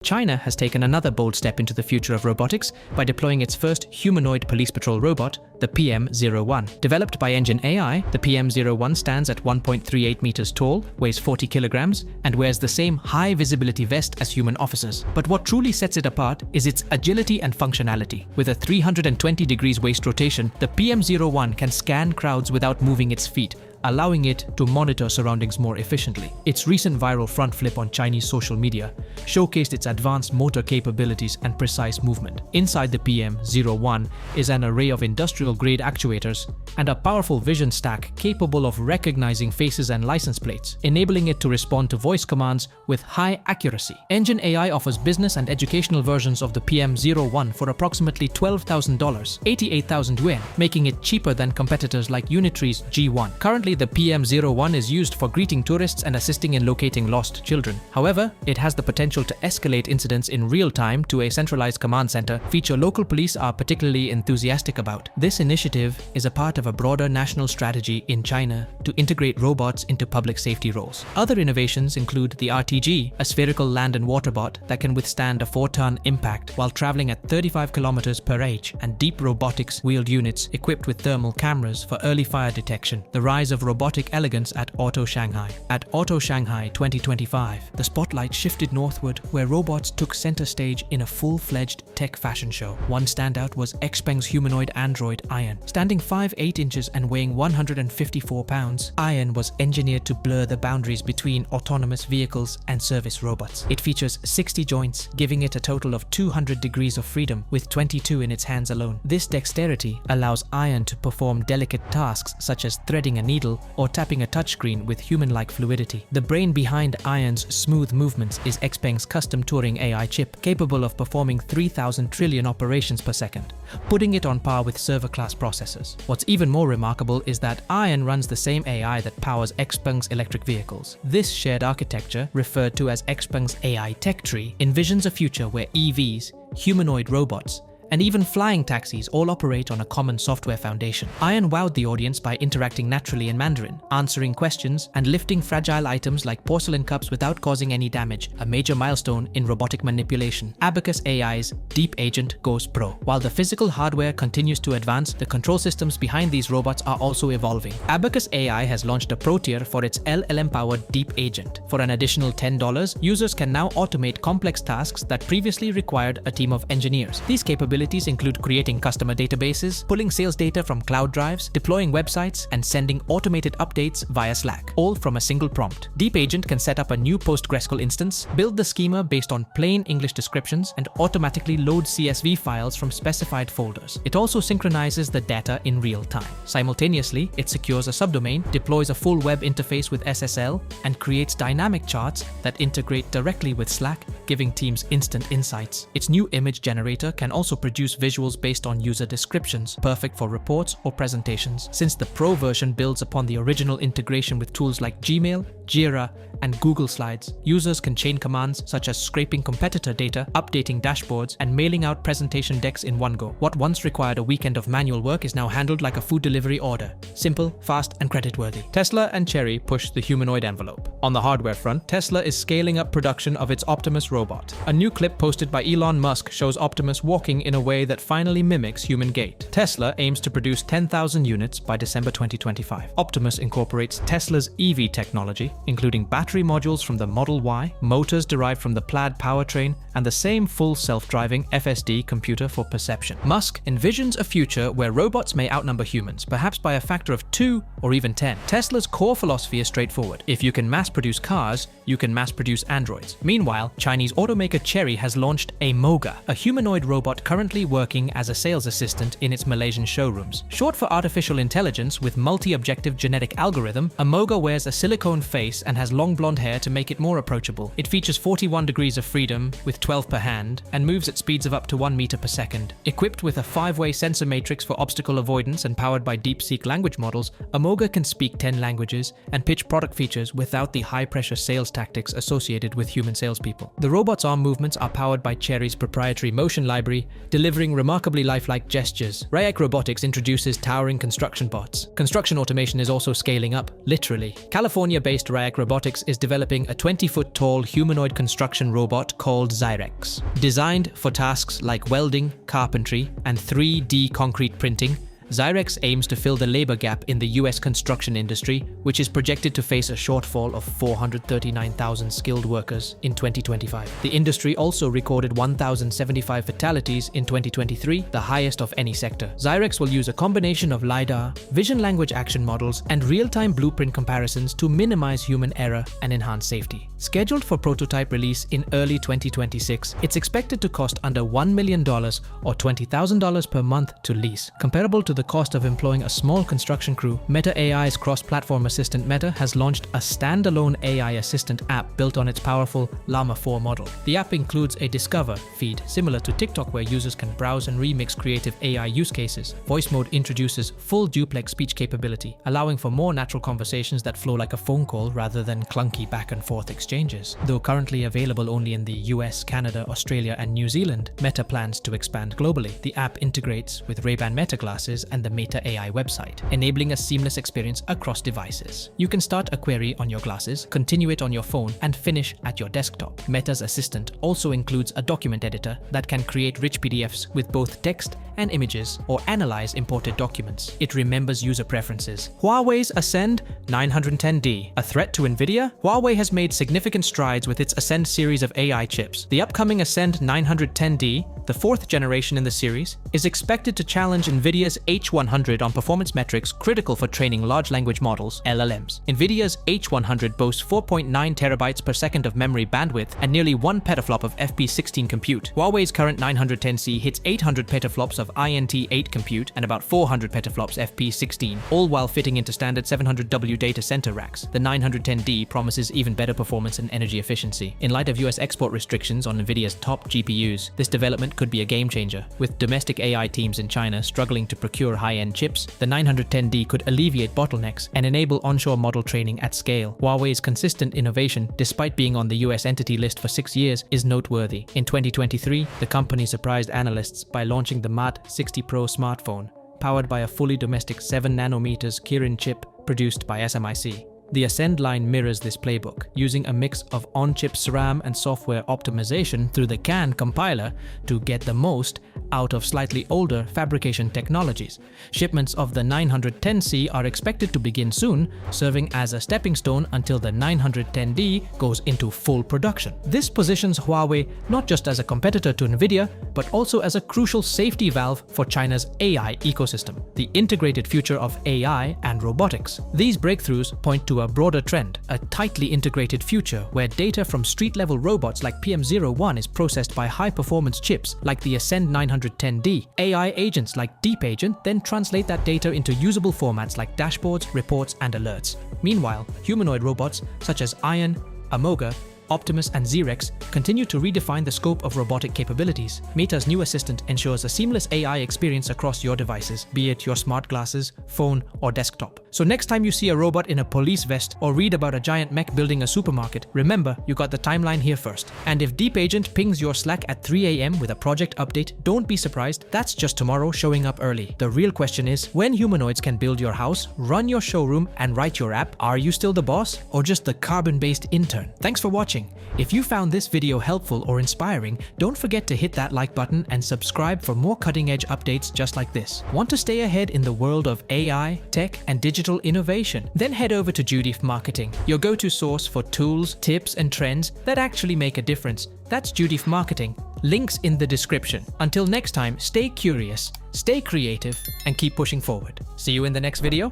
China has taken another bold step into the future of robotics by deploying its first humanoid police patrol robot, the PM-01. Developed by Engine AI, the PM-01 stands at 1.38 meters tall, weighs 40 kilograms, and wears the same high-visibility vest as human officers. But what truly sets it apart is its agility and functionality. With a 320 degrees waist rotation, the PM-01 can scan crowds without moving its feet, allowing it to monitor surroundings more efficiently. Its recent viral front flip on Chinese social media showcased its advanced motor capabilities and precise movement. Inside the PM-01 is an array of industrial-grade actuators and a powerful vision stack capable of recognizing faces and license plates, enabling it to respond to voice commands with high accuracy. Engine AI offers business and educational versions of the PM-01 for approximately $12,000, 88,000 yuan, making it cheaper than competitors like Unitree's G1. Currently, the PM-01 is used for greeting tourists and assisting in locating lost children. However, it has the potential to escalate incidents in real time to a centralized command center, feature local police are particularly enthusiastic about. This initiative is a part of a broader national strategy in China to integrate robots into public safety roles. Other innovations include the RTG, a spherical land and water bot that can withstand a 4-ton impact while traveling at 35 kilometers per h, and deep robotics wheeled units equipped with thermal cameras for early fire detection. The rise of robotic elegance at Auto Shanghai. At Auto Shanghai 2025, the spotlight shifted northward where robots took center stage in a full-fledged tech fashion show. One standout was XPeng's humanoid android Iron. Standing 5'8" inches and weighing 154 pounds, Iron was engineered to blur the boundaries between autonomous vehicles and service robots. It features 60 joints, giving it a total of 200 degrees of freedom, with 22 in its hands alone. This dexterity allows Iron to perform delicate tasks such as threading a needle or tapping a touchscreen with human-like fluidity. The brain behind Iron's smooth movements is XPeng's custom Turing AI chip, capable of performing 3,000 trillion operations per second, putting it on par with server-class processors. What's even more remarkable is that Iron runs the same AI that powers XPeng's electric vehicles. This shared architecture, referred to as XPeng's AI tech tree, envisions a future where EVs, humanoid robots, and even flying taxis all operate on a common software foundation. Iron wowed the audience by interacting naturally in Mandarin, answering questions, and lifting fragile items like porcelain cups without causing any damage, a major milestone in robotic manipulation. Abacus AI's deepagent goes pro. While the physical hardware continues to advance, the control systems behind these robots are also evolving. Abacus AI has launched a pro tier for its LLM-powered deepagent. For an additional $10, users can now automate complex tasks that previously required a team of engineers. These capabilities include creating customer databases, pulling sales data from cloud drives, deploying websites, and sending automated updates via Slack, all from a single prompt. deepagent can set up a new PostgreSQL instance, build the schema based on plain English descriptions, and automatically load CSV files from specified folders. It also synchronizes the data in real time. Simultaneously, it secures a subdomain, deploys a full web interface with SSL, and creates dynamic charts that integrate directly with Slack, giving teams instant insights. Its new image generator can also produce visuals based on user descriptions, perfect for reports or presentations. Since the Pro version builds upon the original integration with tools like Gmail, Jira, and Google Slides, users can chain commands such as scraping competitor data, updating dashboards, and mailing out presentation decks in one go. What once required a weekend of manual work is now handled like a food delivery order. Simple, fast, and creditworthy. Tesla and Chery push the humanoid envelope. On the hardware front, Tesla is scaling up production of its Optimus robot. A new clip posted by Elon Musk shows Optimus walking in a way that finally mimics human gait. Tesla aims to produce 10,000 units by December 2025. Optimus incorporates Tesla's EV technology, including battery modules from the Model Y, motors derived from the Plaid powertrain, and the same full self-driving FSD computer for perception. Musk envisions a future where robots may outnumber humans, perhaps by a factor of 2 or even 10. Tesla's core philosophy is straightforward. If you can mass-produce cars, you can mass-produce androids. Meanwhile, Chinese automaker Chery has launched a Moga, a humanoid robot currently working as a sales assistant in its Malaysian showrooms. Short for artificial intelligence with multi-objective genetic algorithm, a Moga wears a silicone face and has long blonde hair to make it more approachable. It features 41 degrees of freedom with 12 per hand and moves at speeds of up to 1 meter per second. Equipped with a 5-way sensor matrix for obstacle avoidance and powered by DeepSeek language models, a Moga can speak 10 languages and pitch product features without the high-pressure sales tactics associated with human salespeople. The robot's arm movements are powered by Chery's proprietary motion library, delivering remarkably lifelike gestures. Ryak Robotics introduces towering construction bots. Construction automation is also scaling up, literally. California-based Ryak Robotics is developing a 20-foot-tall humanoid construction robot called Zyrex. Designed for tasks like welding, carpentry, and 3D concrete printing, Zyrex aims to fill the labor gap in the US construction industry, which is projected to face a shortfall of 439,000 skilled workers in 2025. The industry also recorded 1,075 fatalities in 2023, the highest of any sector. Zyrex will use a combination of LiDAR, vision language action models, and real-time blueprint comparisons to minimize human error and enhance safety. Scheduled for prototype release in early 2026, it's expected to cost under $1 million or $20,000 per month to lease, comparable to the cost of employing a small construction crew. Meta AI's cross-platform assistant Meta has launched a standalone AI assistant app built on its powerful Llama 4 model. The app includes a Discover feed similar to TikTok, where users can browse and remix creative AI use cases. Voice mode introduces full duplex speech capability, allowing for more natural conversations that flow like a phone call rather than clunky back and forth exchanges. Though currently available only in the US, Canada, Australia, and New Zealand, Meta plans to expand globally. The app integrates with Ray-Ban Meta glasses and the Meta AI website, enabling a seamless experience across devices. You can start a query on your glasses, continue it on your phone, and finish at your desktop. Meta's assistant also includes a document editor that can create rich PDFs with both text and images, or analyze imported documents. It remembers user preferences. Huawei's Ascend 910D, a threat to Nvidia? Huawei has made significant strides with its Ascend series of AI chips. The upcoming Ascend 910D, the fourth generation in the series, is expected to challenge Nvidia's H100 on performance metrics critical for training large language models, LLMs. Nvidia's H100 boasts 4.9 terabytes per second of memory bandwidth and nearly 1 petaflop of FP16 compute. Huawei's current 910C hits 800 petaflops of INT8 compute and about 400 petaflops FP16, all while fitting into standard 700W data center racks. The 910D promises even better performance and energy efficiency. In light of US export restrictions on Nvidia's top GPUs, this development could be a game changer. With domestic AI teams in China struggling to procure high-end chips, the 910D could alleviate bottlenecks and enable onshore model training at scale. Huawei's consistent innovation, despite being on the US entity list for 6 years, is noteworthy. In 2023, the company surprised analysts by launching the Mate 60 Pro smartphone, powered by a fully domestic 7nm Kirin chip produced by SMIC. The Ascend line mirrors this playbook, using a mix of on-chip SRAM and software optimization through the CAN compiler to get the most out of slightly older fabrication technologies. Shipments of the 910C are expected to begin soon, serving as a stepping stone until the 910D goes into full production. This positions Huawei not just as a competitor to Nvidia, but also as a crucial safety valve for China's AI ecosystem, the integrated future of AI and robotics. These breakthroughs point to a broader trend, a tightly integrated future where data from street-level robots like PM01 is processed by high-performance chips like the Ascend 910D. AI agents like deepagent then translate that data into usable formats like dashboards, reports, and alerts. Meanwhile, humanoid robots such as Ion, Amoga, Optimus, and Zyrex continue to redefine the scope of robotic capabilities. Meta's new assistant ensures a seamless AI experience across your devices, be it your smart glasses, phone, or desktop. So next time you see a robot in a police vest or read about a giant mech building a supermarket, remember you got the timeline here first. And if deepagent pings your Slack at 3 AM with a project update, don't be surprised, that's just tomorrow showing up early. The real question is, when humanoids can build your house, run your showroom, and write your app, are you still the boss or just the carbon-based intern? Thanks for watching. If you found this video helpful or inspiring, don't forget to hit that like button and subscribe for more cutting-edge updates just like this. Want to stay ahead in the world of AI, tech, and digital innovation? Then head over to Judif Marketing, your go-to source for tools, tips, and trends that actually make a difference. That's Judif Marketing. Links in the description. Until next time, stay curious, stay creative, and keep pushing forward. See you in the next video.